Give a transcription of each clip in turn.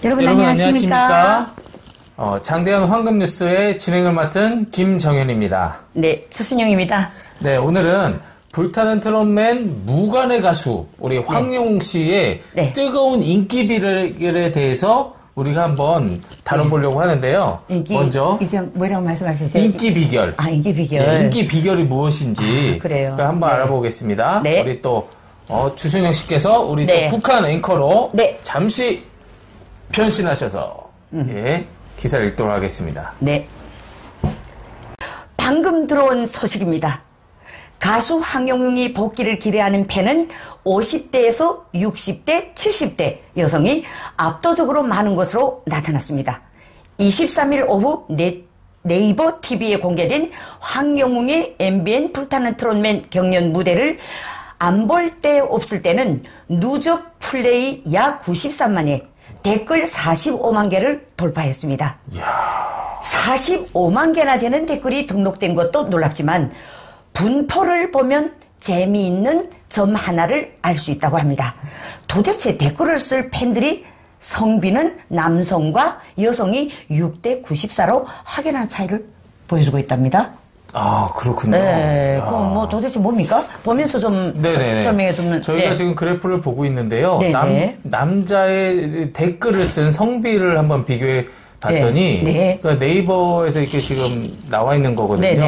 여러분 안녕하십니까? 장대현 황금뉴스의 진행을 맡은 김정현입니다. 네, 추순영입니다. 네, 오늘은 불타는 트롯맨 무관의 가수 우리 황용웅 씨의 뜨거운 인기비결에 대해서 우리가 한번 다뤄보려고 하는데요. 먼저 이제 뭐라고 말씀하셨어요? 인기 비결. 인기 비결. 네, 인기 비결이 무엇인지 그래요. 한번 알아보겠습니다. 네. 우리 또 주순영 씨께서 우리 또 북한 앵커로 잠시 변신하셔서 기사를 읽도록 하겠습니다. 네. 방금 들어온 소식입니다. 가수 황용웅이 복귀를 기대하는 팬은 50대에서 60대, 70대 여성이 압도적으로 많은 것으로 나타났습니다. 23일 오후 네이버 TV에 공개된 황용웅의 MBN 불타는 트롯맨 경연 무대를 안 볼 때 없을 때는 누적 플레이 약 93만에 댓글 45만 개를 돌파했습니다. 이야. 45만 개나 되는 댓글이 등록된 것도 놀랍지만 분포를 보면 재미있는 점 하나를 알 수 있다고 합니다. 도대체 댓글을 쓸 팬들이 성비는 남성과 여성이 6대 94로 확연한 차이를 보여주고 있답니다. 아, 그렇군요. 네, 그럼 뭐 도대체 뭡니까? 보면서 좀 설명해 주면. 저희가 지금 그래프를 보고 있는데요. 남자의 댓글을 쓴 성비를 한번 비교해 봤더니 그러니까 네이버에서 이렇게 지금 나와 있는 거거든요.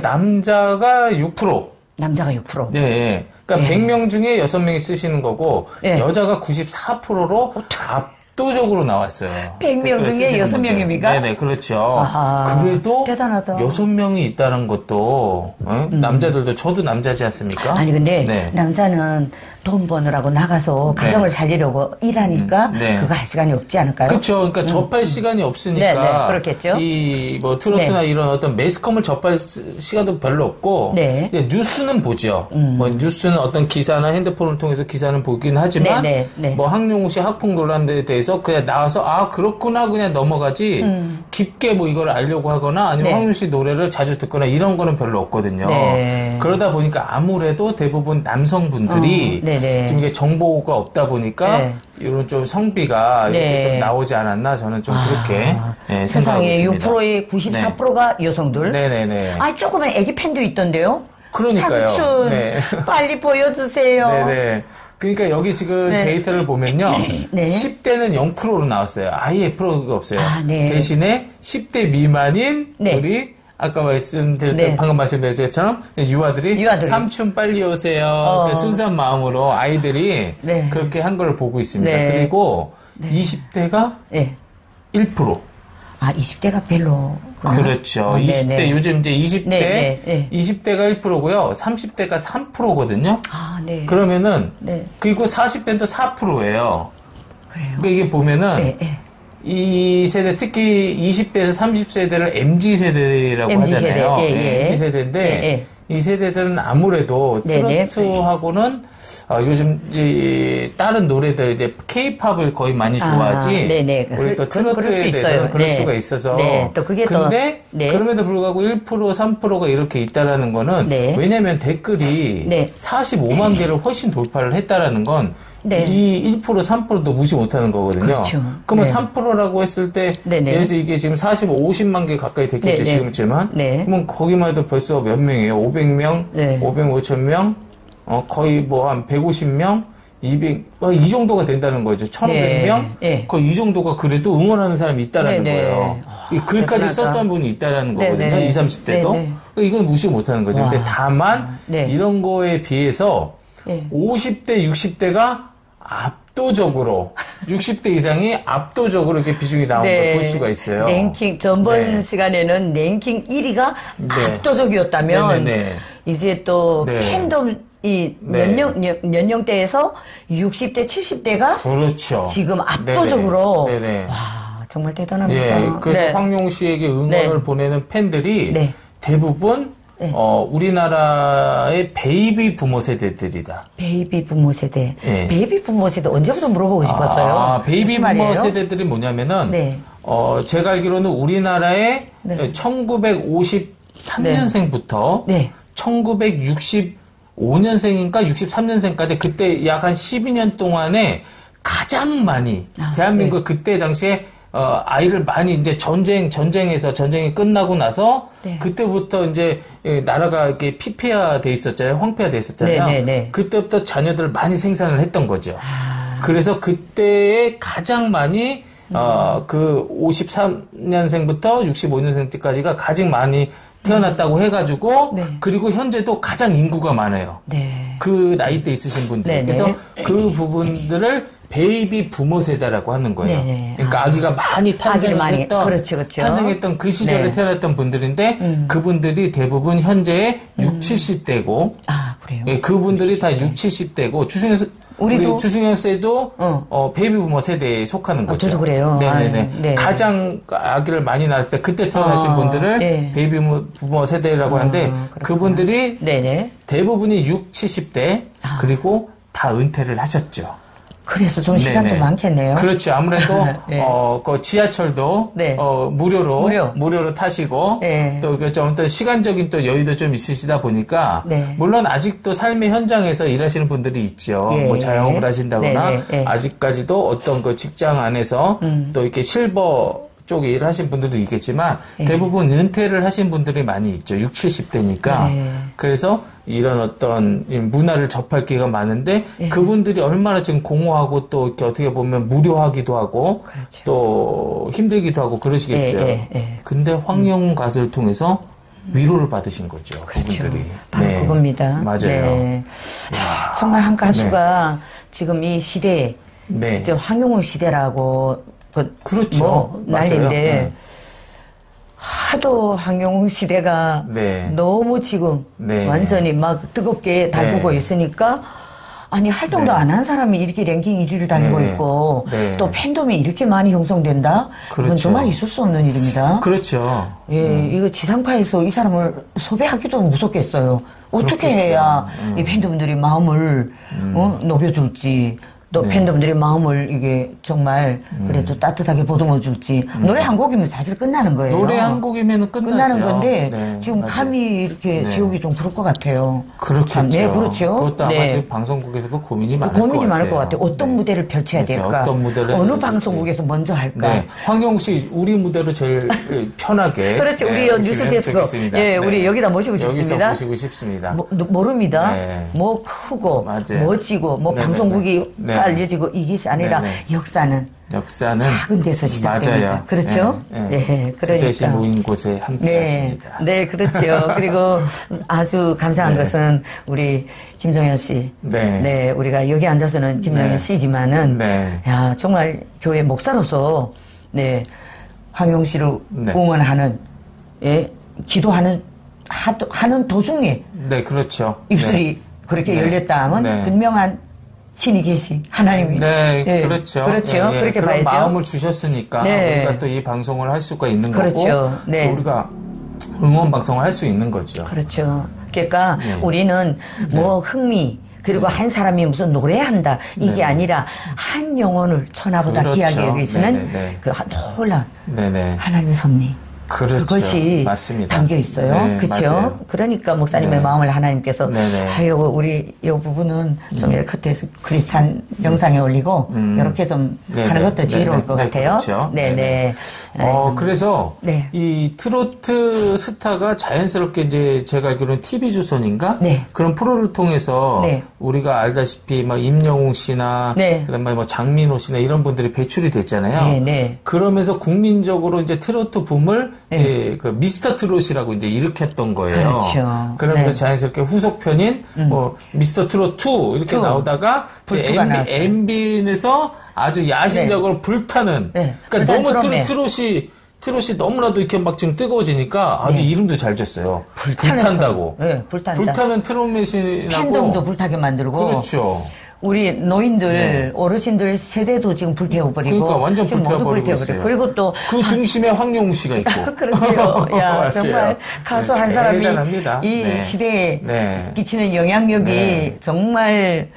남자가 6%. 남자가 6%. 네. 그러니까 100명 중에 6명이 쓰시는 거고 여자가 94%로 압도적으로 나왔어요. 100명 중에 6명입니까? 네네, 그렇죠. 아하, 그래도 대단하다. 6명이 있다는 것도 남자들도 저도 남자지 않습니까? 아니 근데 남자는 돈 버느라고 나가서 가정을 살리려고 일하니까 그거 할 시간이 없지 않을까요? 그렇죠. 그러니까 접할 시간이 없으니까 그렇겠죠. 이 뭐 트로트나 이런 어떤 매스컴을 접할 시간도 별로 없고 뉴스는 보죠. 뭐 뉴스는 어떤 기사나 핸드폰을 통해서 기사는 보긴 하지만 뭐 황용웅 씨 학폭 논란에 대해서 그냥 나와서 그렇구나 그냥 넘어가지 깊게 뭐 이걸 알려고 하거나 아니면 황용웅 씨 노래를 자주 듣거나 이런 거는 별로 없거든요. 그러다 보니까 아무래도 대부분 남성분들이 좀 이게 정보가 없다 보니까 이런 좀 성비가 이렇게 좀 나오지 않았나 저는 좀 그렇게 생각하고 세상에 있습니다. 6%의 94%가 여성들. 네네네. 조그만 애기 팬도 있던데요. 그러니까요. 삼촌 빨리 보여주세요. 네네. 그러니까 여기 지금 데이터를 보면요. 10대는 0%로 나왔어요. 아예 F가 없어요. 대신에 10대 미만인 우리 아까 방금 말씀드렸던 것처럼 유아들이 삼촌 빨리 오세요. 순수한 마음으로 아이들이 그렇게 한 걸 보고 있습니다. 그리고 20대가 1%. 20대가 별로. 그렇죠. 20대, 요즘 이제 20대가 1%고요. 30대가 3%거든요. 그러면은, 그리고 40대는 또 4%예요. 그래요. 그러니까 이게 보면은, 이 세대, 특히 20대에서 30세대를 MZ세대라고 하잖아요. MZ세대인데, 이 세대들은 아무래도 트로트하고는 요즘 이제 다른 노래들 이제 K-팝을 거의 많이 좋아하지. 우리 또 트로트에 대해서는 그럴 수가 있어서. 또 그게 근데 그럼에도 불구하고 1%, 3%가 이렇게 있다라는 거는 왜냐면 댓글이 45만 개를 훨씬 돌파를 했다라는 건 이 1%, 3%도 무시 못하는 거거든요. 그렇죠. 그러면 3%라고 했을 때 예를 들어서 이게 지금 50만 개 가까이 됐겠죠 지금쯤은. 그러면 거기만 해도 벌써 몇 명이에요? 500명, 500명, 5,000명, 거의 뭐 한 150명, 200, 이 정도가 된다는 거죠. 1,500명? 거의 이 정도가 그래도 응원하는 사람이 있다라는 거예요. 이 글까지 썼던 분이 있다라는 거거든요. 20, 30대도. 그러니까 이건 무시 못하는 거죠. 근데 다만 이런 거에 비해서 50대, 60대가 압도적으로 60대 이상이 압도적으로 이렇게 비중이 나온 걸 볼 수가 있어요. 랭킹 전번 시간에는 랭킹 1위가 압도적이었다면 이제 또 팬덤이 연령대에서 60대, 70대가 그렇죠. 지금 압도적으로 와 정말 대단합니다. 그래서 황용웅 씨에게 응원을 보내는 팬들이 대부분 우리나라의 베이비 부모 세대들이다. 베이비 부모 세대. 베이비 부모 세대 언제부터 물어보고 싶었어요. 베이비 부모 세대들이 뭐냐면은, 제가 알기로는 우리나라의 1953년생부터 1965년생인가 63년생까지 그때 약 한 12년 동안에 가장 많이 대한민국 그때 당시에 아이를 많이 이제 전쟁이 끝나고 나서 그때부터 이제 나라가 이렇게 피폐화돼 있었잖아요. 황폐화돼 있었잖아요. 그때부터 자녀들을 많이 생산을 했던 거죠. 그래서 그때에 가장 많이 그 53년생부터 65년생까지가 가장 많이 태어났다고 해가지고 그리고 현재도 가장 인구가 많아요. 그 나이대 있으신 분들. 그래서 그 부분들을 베이비 부모 세대라고 하는 거예요. 그러니까 아기가 많이 탄생했던 그렇죠. 탄생했던 그 시절에 태어났던 분들인데 그분들이 대부분 현재 60, 70대고 그래요. 그분들이 다 60, 70대고 우리 주승현 씨도 베이비 부모 세대에 속하는 거죠. 저도 그래요. 네네네. 가장 아기를 많이 낳았을 때 그때 태어나신 분들을 베이비 부모 세대라고 하는데 그분들이 대부분이 60, 70대 그리고 다 은퇴를 하셨죠. 그래서 좀 시간도 많겠네요. 그렇죠. 아무래도 그 지하철도 무료로 타시고 또 좀 또 시간적인 또 여유도 좀 있으시다 보니까 물론 아직도 삶의 현장에서 일하시는 분들이 있죠. 뭐 자영업을 하신다거나 아직까지도 어떤 그 직장 안에서 또 이렇게 실버 쪽에 일을 하신 분들도 있겠지만 대부분 은퇴를 하신 분들이 많이 있죠. 60, 70대니까. 그래서 이런 어떤 문화를 접할 기회가 많은데 그분들이 얼마나 지금 공허하고 또 이렇게 어떻게 보면 무료하기도 하고 또 힘들기도 하고 그러시겠어요. 근데 황영웅 가수를 통해서 위로를 받으신 거죠. 그분들이. 바로 그겁니다. 맞아요. 정말 한 가수가 지금 이 시대에 황영웅 시대라고 그렇죠. 난리인데 하도 황영웅 시대가 너무 지금 완전히 막 뜨겁게 달구고 있으니까 아니 활동도 안 한 사람이 이렇게 랭킹 1위를 달리고 있고 또 팬덤이 이렇게 많이 형성된다? 그건 정말 있을 수 없는 일입니다. 그렇죠. 이거 지상파에서 이 사람을 섭외하기도 무섭겠어요. 어떻게 해야 이 팬덤들이 마음을 녹여줄지 또 팬덤들의 마음을 이게 정말 그래도 따뜻하게 보듬어 줄지 노래 한 곡이면 사실 끝나는 거예요. 노래 한 곡이면 끝나는 건데 지금 감히 이렇게 지옥이 좀 그럴 것 같아요. 그렇겠죠. 그렇죠. 그것도 아마 지금 방송국에서도 고민이 많을 것 같아요. 어떤 무대를 펼쳐야 될까? 어떤 무대를 어느 방송국에서 먼저 할까? 황영웅 씨 우리 무대로 제일 편하게. 그렇죠. 우리 뉴스 데스크 우리 여기다 모시고 싶습니다. 여기서 모시고 싶습니다. 모릅니다. 뭐 크고 멋지고 뭐 방송국이 알려지고 이게 아니라 역사는 작은 데서 시작됩니다. 그렇죠? 그러니까 모인 곳에 함께 하십니다. 그렇죠. 그리고 아주 감사한 것은 우리 김정현 씨. 우리가 여기 앉아서는 김정현 씨지만은 야, 정말 교회 목사로서 황영웅 씨를 응원하는 기도하는 하는 도중에 그렇죠. 입술이 그렇게 열렸다 하면 분명한 신이 계시 하나님이 그렇죠. 그렇게 그런 봐야죠. 마음을 주셨으니까 우리가 또 이 방송을 할 수가 있는 거고 또 우리가 응원 방송을 할 수 있는 거죠. 그렇죠. 그러니까 우리는 뭐 흥미 그리고 한 사람이 무슨 노래한다 이게 아니라 한 영혼을 천하보다 귀하게 여기시는 그 놀라운 하나님의 섭리. 그것이 맞습니다. 담겨 있어요. 그렇죠? 그러니까 목사님의 마음을 하나님께서 우리 이 부분은 좀 이렇게 겉에서 크리스찬 영상에 올리고 이렇게 좀 하는 것도 지혜로울 것 같아요. 그렇죠. 그래서 이 트로트 스타가 자연스럽게 이제 제가 알기로는 TV조선인가 그런 프로를 통해서 우리가 알다시피 막 임영웅 씨나 그다음에 뭐 장민호 씨나 이런 분들이 배출이 됐잖아요. 그러면서 국민적으로 이제 트로트 붐을 그 미스터 트롯이라고 이제 일으켰던 거예요. 그렇죠. 그러면서 자연스럽게 후속편인 뭐 미스터 트롯 2 이렇게 나오다가 이제 MBN에서 아주 야심적으로 불타는. 그러니까 너무 트롯이 너무나도 이렇게 막 지금 뜨거워지니까 아주 이름도 잘 졌어요. 불탄다고. 불타는 트롯맨이라고. 팬덤도 불타게 만들고. 그렇죠. 우리 노인들, 어르신들 세대도 지금 불태워버리고. 그러니까 완전 불태워버리고 있어요. 그리고 또. 그 중심에 황영웅 씨가 있고. 그렇죠. 야, 정말 가수 한 사람이 대단합니다. 이 시대에 끼치는 영향력이 정말,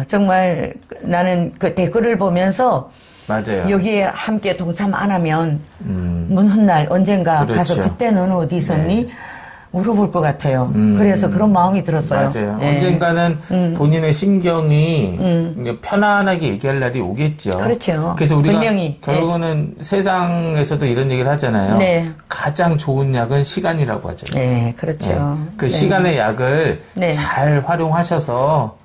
정말 나는 그 댓글을 보면서 여기에 함께 동참 안 하면 문 훗날 언젠가 가서 그때 너는 어디 있었니? 물어볼 것 같아요. 그래서 그런 마음이 들었어요. 맞아요. 네. 언젠가는 본인의 심경이 편안하게 얘기할 날이 오겠죠. 그렇죠. 그래서 우리가 분명히. 결국은 세상에서도 이런 얘기를 하잖아요. 네. 가장 좋은 약은 시간이라고 하잖아요. 네, 그렇죠. 그 시간의 약을 잘 활용하셔서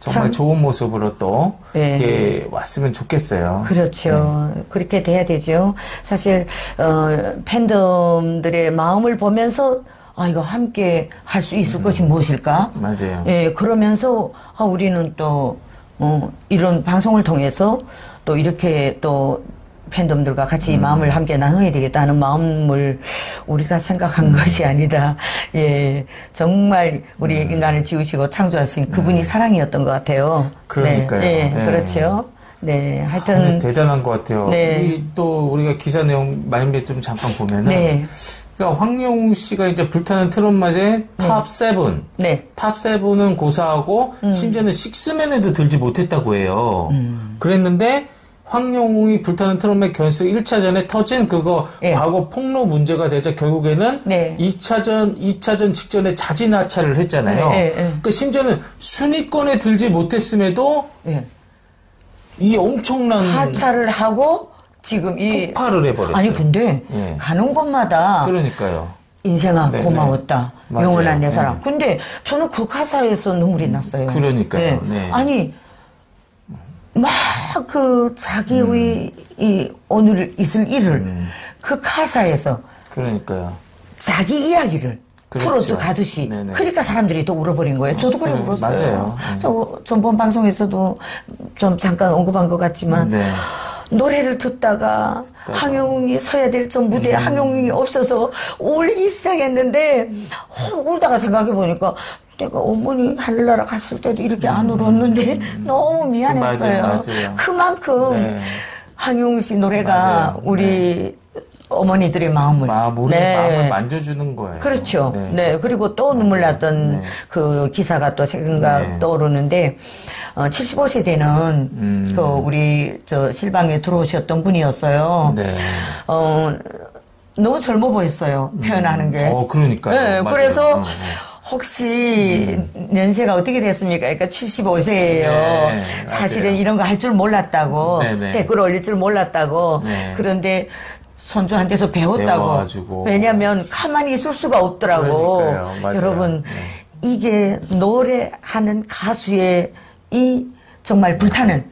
정말 좋은 모습으로 또 이렇게 왔으면 좋겠어요. 그렇죠. 그렇게 돼야 되죠. 사실 팬덤들의 마음을 보면서 이거 함께 할 수 있을 것이 무엇일까? 맞아요. 그러면서 우리는 또 이런 방송을 통해서 또 이렇게 또 팬덤들과 같이 마음을 함께 나눠야 되겠다는 마음을 우리가 생각한 것이 아니라, 정말 우리 인간을 지으시고 창조하신 그분이 사랑이었던 것 같아요. 그러니까요. 네, 그렇죠. 네, 하여튼. 대단한 것 같아요. 네. 또 우리가 기사 내용 말미에 좀 잠깐 보면은. 그러니까 황영웅 씨가 이제 불타는 트롯 맛의 탑 7. 탑 7은 고사하고, 심지어는 식스맨에도 들지 못했다고 해요. 그랬는데, 황영웅이 불타는 트롯의 견습 1차전에 터진 그거 과거 폭로 문제가 되자 결국에는 2차전 직전에 자진하차를 했잖아요. 그 심지어는 순위권에 들지 못했음에도 이 엄청난 하차를 하고 지금 폭발을 해버렸어요. 아니 근데 가는 곳마다 그러니까요. 인생아 고마웠다. 맞아요. 영원한 내 사랑. 근데 저는 그 가사에서 눈물이 났어요. 그러니까요. 아니 막 그 자기의 이 오늘 있을 일을 그 가사에서 그러니까요. 자기 이야기를 풀어도 가듯이 그러니까 사람들이 또 울어버린 거예요. 저도 그래 울었어요. 맞아요. 전번 방송에서도 좀 잠깐 언급한 것 같지만 노래를 듣다가 황영웅이 서야 될 전 무대에 황영웅이 없어서 울기 시작했는데 울다가 생각해보니까 내가 어머니 하늘나라 갔을 때도 이렇게 안 울었는데 너무 미안했어요. 맞아요. 그만큼 황영웅 씨 노래가 우리 어머니들의 마음을 마음을 만져주는 거예요. 그렇죠. 그리고 또 눈물 났던 그 기사가 또 생각 떠오르는데 75세대는 그 우리 저 실방에 들어오셨던 분이었어요. 너무 젊어 보였어요. 표현하는 게. 그러니까요. 그래서 혹시 연세가 어떻게 됐습니까? 그러니까 75세예요. 사실은 이런 거 할 줄 몰랐다고 댓글 올릴 줄 몰랐다고 그런데 손주한테서 배웠다고. 배워가지고. 왜냐하면 가만히 있을 수가 없더라고. 여러분 이게 노래하는 가수의 이 정말 불타는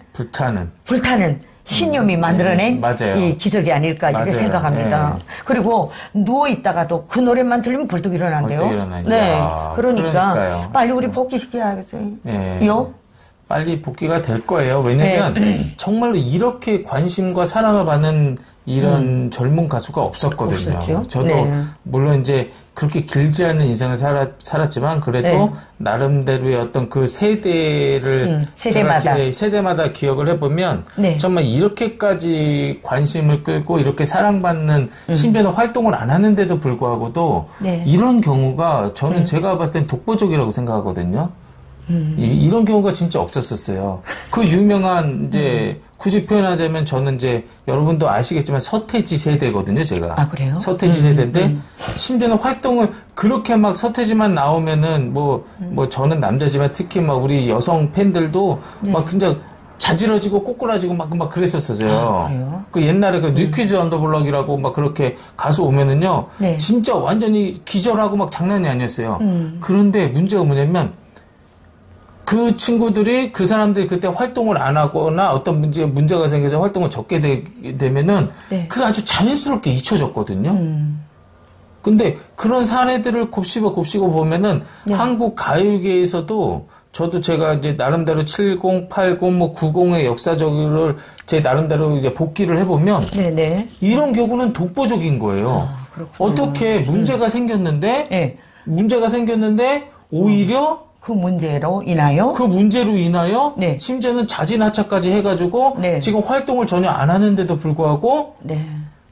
신념이 만들어낸 이 기적이 아닐까 이렇게 생각합니다. 그리고 누워있다가도 그 노래만 들리면 벌떡 일어난대요. 그러니까 빨리 우리 복귀시켜야겠어요. 빨리 복귀가 될 거예요. 왜냐면 정말로 이렇게 관심과 사랑을 받는 이런 젊은 가수가 없었거든요. 저도 물론 이제 그렇게 길지 않은 인생을 살았지만 그래도 나름대로의 어떤 그 세대를 세대마다 기억을 해보면 정말 이렇게까지 관심을 끌고 이렇게 사랑받는 신변의 활동을 안 하는데도 불구하고도 이런 경우가 저는 제가 봤을 땐 독보적이라고 생각하거든요. 이런 경우가 진짜 없었었어요. 그 유명한 이제 굳이 표현하자면 저는 이제 여러분도 아시겠지만 서태지 세대거든요, 제가. 그래요? 서태지 세대인데 심지어는 활동을 그렇게 막 서태지만 나오면은 뭐 저는 남자지만 특히 막 우리 여성 팬들도 막 진짜 자지러지고 꼬꾸라지고 막 그랬었어요. 그 옛날에 그 뉴퀴즈 언더블럭이라고 막 그렇게 가수 오면은요, 진짜 완전히 기절하고 막 장난이 아니었어요. 그런데 문제가 뭐냐면 그 친구들이 그 사람들이 그때 활동을 안 하거나 어떤 문제가 생겨서 활동을 적게 되면은 그게 아주 자연스럽게 잊혀졌거든요. 근데 그런 사례들을 곱씹어 보면은 한국 가요계에서도 저도 제가 이제 나름대로 70, 80, 90의 역사적을 제 나름대로 이제 복기를 해보면 이런 경우는 독보적인 거예요. 어떻게 문제가 생겼는데 오히려 그 문제로 인하여 심지어는 자진하차까지 해가지고 지금 활동을 전혀 안 하는데도 불구하고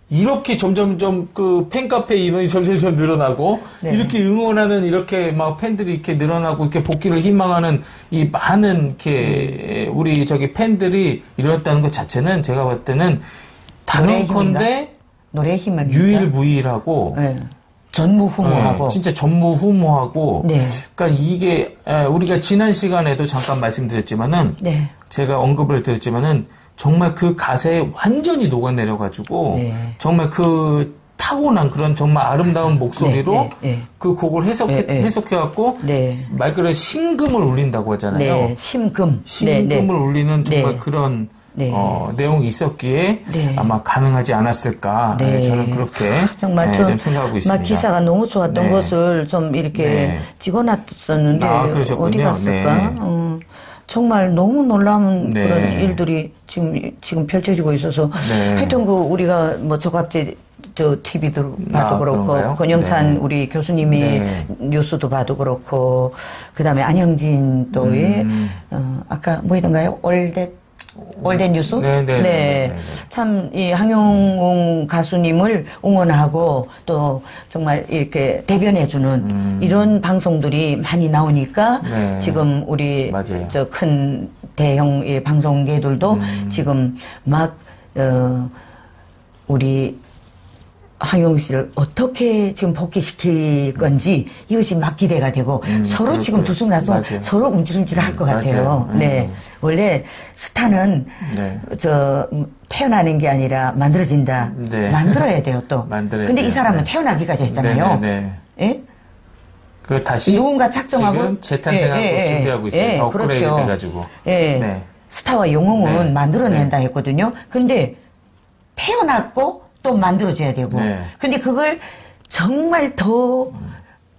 이렇게 점점점 그 팬카페 인원이 점점 늘어나고 이렇게 응원하는 이렇게 막 팬들이 이렇게 늘어나고 이렇게 복귀를 희망하는 이 많은 이렇게 우리 저기 팬들이 이뤘다는 것 자체는 제가 봤을 때는 단언컨대 노래의 힘을 유일무이하고 전무후무하고. 진짜 전무후무하고. 네. 그러니까 이게 우리가 지난 시간에도 잠깐 말씀드렸지만은 네. 제가 언급을 드렸지만은 정말 그 가사에 완전히 녹아내려가지고 네. 정말 그 타고난 그런 정말 아름다운 목소리로 네, 네, 네. 그 곡을 해석해갖고 네. 말 그대로 심금을 울린다고 하잖아요. 네, 심금을 네, 울리는 정말 네. 그런 네. 내용이 있었기에 네. 아마 가능하지 않았을까 네. 저는 그렇게 정말 좀 생각하고 있습니다. 기사가 너무 좋았던 네. 것을 좀 이렇게 네. 찍어놨었는데 어디 갔을까? 네. 정말 너무 놀라운 네. 그런 일들이 지금 펼쳐지고 있어서 네. 하여튼 우리가 뭐 저같이 TV도 봐도 그렇고, 그런가요? 권영찬 네. 우리 교수님이 네. 뉴스도 봐도 그렇고, 그 다음에 안영진 또의, 아까 뭐이던가요? 올댓 뉴스? 네. 참, 이 항용웅 가수님을 응원하고 또 정말 이렇게 대변해주는 이런 방송들이 많이 나오니까 네. 지금 우리 저 큰 대형 방송계들도 지금 막, 우리 항용 씨를 어떻게 지금 복귀시킬 건지 이것이 막 기대가 되고 서로 지금 두숭나숭 서로 움찔움찔 할 것 같아요. 네. 원래 스타는 네. 태어나는 게 아니라 만들어진다. 네. 만들어야 돼요, 또. 근데 이 사람은 네. 태어나기까지 했잖아요. 예? 그 다시 누군가 작정하고 지금 재탄생하고 준비하고 있어요. 더 업그레이드 그렇죠. 돼가지고. 네. 스타와 영웅은 만들어낸다 했거든요. 근데 태어났고 또 만들어줘야 되고. 근데 그걸 정말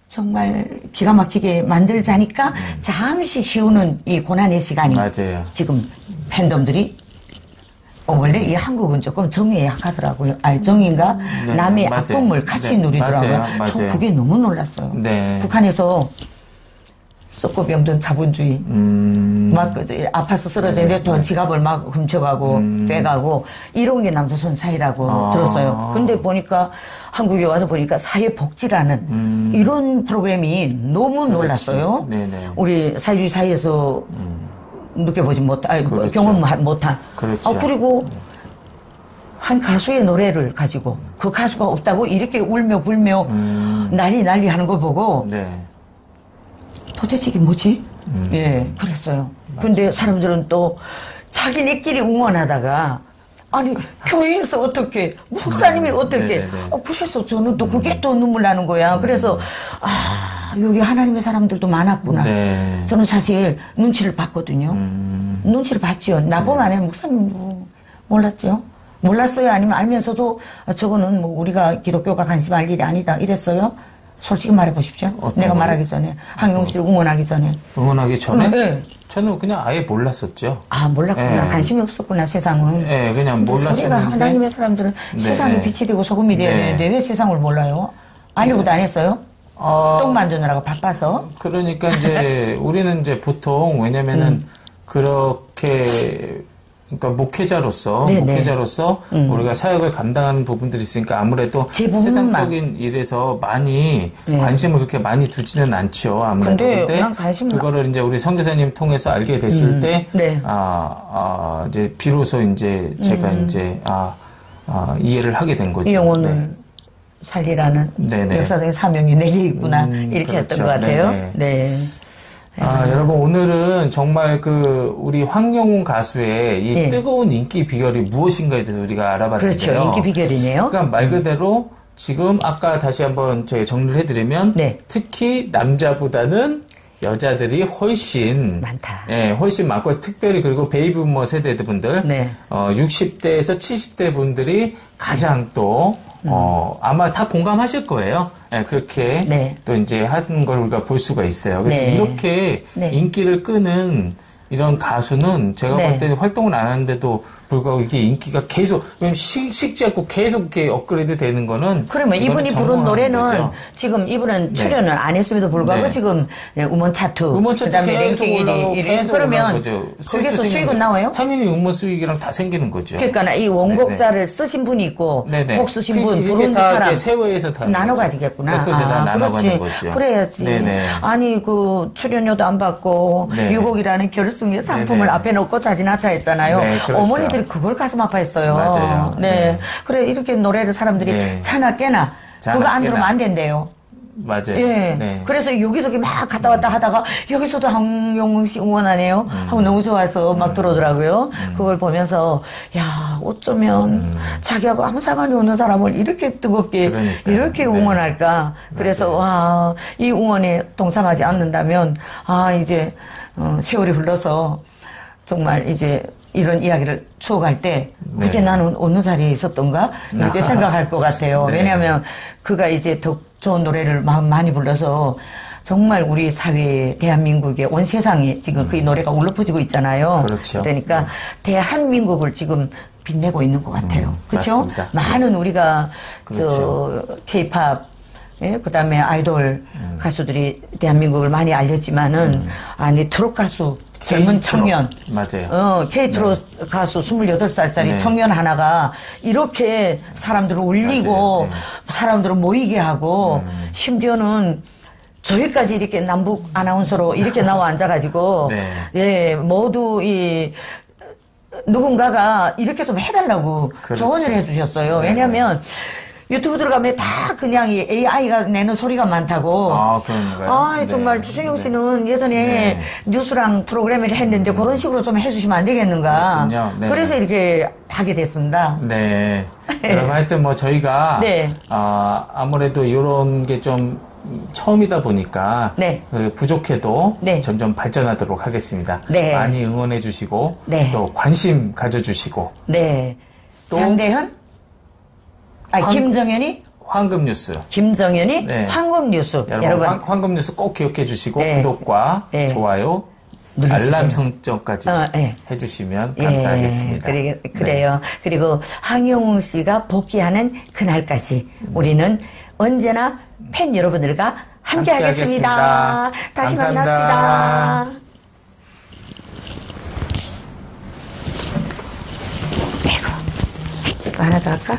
정말 기가 막히게 만들자니까 잠시 쉬우는 이 고난의 시간이 맞아요. 지금 팬덤들이 원래 이 한국은 조금 정의에 약하더라고요. 정의인가? 네, 남의 아픔을 같이 누리더라고요. 저 그게 너무 놀랐어요. 네. 북한에서 썩고 병든 자본주의 막 아파서 쓰러지는데 돈 지갑을 막 훔쳐가고 빼가고 이런 게 남조선 사회라고 들었어요. 근데 보니까 한국에 와서 보니까 사회복지라는 이런 프로그램이 너무 놀랐어요. 네네. 우리 사회주의 사회에서 느껴보지 못한 그렇죠. 경험 못한 그렇죠. 그리고 한 가수의 노래를 가지고 그 가수가 없다고 이렇게 울며 불며 난리 하는 거 보고 네. 도대체 이게 뭐지? 예, 그랬어요. 맞아. 근데 사람들은 또 자기네끼리 응원하다가 아니 교회에서 어떻게 목사님이 어떻게 그래서 저는 또 그게 또 눈물 나는 거야. 그래서 여기 하나님의 사람들도 많았구나. 네. 저는 사실 눈치를 봤거든요. 눈치를 봤죠. 나보면 네. 목사님 몰랐죠. 몰랐어요. 아니면 알면서도 저거는 뭐 우리가 기독교가 관심할 일이 아니다 이랬어요. 솔직히 말해보십시오. 내가 말하기 전에 항용 씨를 응원하기 전에. 응원하기 전에? 네. 저는 그냥 아예 몰랐었죠. 몰랐구나. 네. 관심이 없었구나 세상은. 네, 그냥 몰랐었는데. 우리가 하나님의 사람들은 네. 세상이 빛이 되고 소금이 되어야 되는데 왜 세상을 몰라요? 알려고도 안 했어요? 똥 만드느라고 바빠서. 그러니까 이제 우리는 이제 보통 왜냐면은 그렇게 그러니까 목회자로서 우리가 사역을 감당하는 부분들이 있으니까 아무래도 세상적인 일에서 많이 관심을 그렇게 많이 두지는 않죠. 아무래도 근데 그거를 이제 우리 선교사님 통해서 알게 됐을 때 이제 비로소 이제 제가 이제 이해를 하게 된 거죠. 이 영혼을 살리라는 역사적인 사명이 내게 있구나 이렇게 그렇죠. 했던 것 같아요. 네. 여러분 오늘은 정말 우리 황영웅 가수의 이 뜨거운 인기 비결이 무엇인가에 대해서 우리가 알아봤는데요. 그렇죠. 인기 비결이네요. 그러니까 말 그대로 지금 아까 다시 한번 저희 정리를 해드리면 특히 남자보다는 여자들이 훨씬 많다. 훨씬 많고 특별히 그리고 베이비부머 세대분들 60대에서 70대 분들이 가장 또 아마 다 공감하실 거예요. 그렇게 또 이제 하는 걸 우리가 볼 수가 있어요. 그래서 이렇게 인기를 끄는 이런 가수는 제가 볼 때는 활동을 안 하는데도 불구하고 이게 인기가 계속, 왜냐면 식지 않고 계속 이렇게 업그레이드 되는 거는. 그러면 이분이 부른 노래는 거죠. 지금 이분은 출연을 안 했음에도 불구하고 지금 음원 차트. 그다음에 랭킹 1위. 그러면 거기서 수익은 나와요? 당연히 음원 수익이랑 다 생기는 거죠. 그러니까 이 원곡자를 쓰신 분이 있고, 곡 쓰신 분, 부른 사람. 세외에서 다. 나눠 가지겠구나. 다 나눠 가는 거죠. 그래야지. 아니, 출연료도 안 받고, 유곡이라는 결승의 상품을 앞에 놓고 자진하차 했잖아요. 그렇죠. 어머니들이 그걸 가슴 아파했어요. 맞아요. 그래, 이렇게 노래를 사람들이 차나 깨나 그거 안 들으면 안 된대요. 맞아요. 예. 네. 그래서 여기저기 막 갔다 왔다 하다가 여기서도 황영웅 씨 응원하네요. 하고 너무 좋아서 막 들어오더라고요. 그걸 보면서 야 어쩌면 자기하고 아무 상관이 없는 사람을 이렇게 뜨겁게 이렇게 응원할까. 그래서 와, 이 응원에 동참하지 않는다면 이제 세월이 흘러서 정말 이제 이런 이야기를 추억할 때 그게 나는 어느 자리에 있었던가 이렇게 생각할 것 같아요. 왜냐하면 그가 이제 더 좋은 노래를 많이 불러서 정말 우리 사회에 대한민국의 온 세상에 지금 그 노래가 울려 퍼지고 있잖아요. 그렇죠. 그러니까 대한민국을 지금 빛내고 있는 것 같아요. 그렇죠? 많은 우리가 저 K-팝 그다음에 아이돌 가수들이 대한민국을 많이 알렸지만은 아니 트롯 가수 젊은 청년. 맞아요. K-트롯 가수 28살짜리 청년 하나가 이렇게 사람들을 울리고 사람들을 모이게 하고 심지어는 저희까지 이렇게 남북 아나운서로 이렇게 나와 앉아가지고 모두 누군가가 이렇게 좀 해달라고 조언을 해주셨어요. 왜냐하면 유튜브 들어가면 다 그냥 이 AI가 내는 소리가 많다고. 그런가요? 정말 주승용 씨는 예전에 뉴스랑 프로그램을 했는데 그런 식으로 좀 해주시면 안 되겠는가. 그래서 이렇게 하게 됐습니다. 네. 그럼 하여튼 뭐 저희가 아무래도 이런 게 좀 처음이다 보니까 부족해도 점점 발전하도록 하겠습니다. 많이 응원해 주시고 또 관심 가져주시고 또 장대현? 김정현이? 황금뉴스. 김정현이? 황금뉴스. 여러분 황금뉴스 꼭 기억해 주시고 구독과 좋아요, 누르세요. 알람 설정까지 해주시면 감사하겠습니다. 그래요. 그리고 황영웅 씨가 복귀하는 그날까지 우리는 언제나 팬 여러분들과 함께 하겠습니다. 다시 만납시다. 이거 하나 더 할까?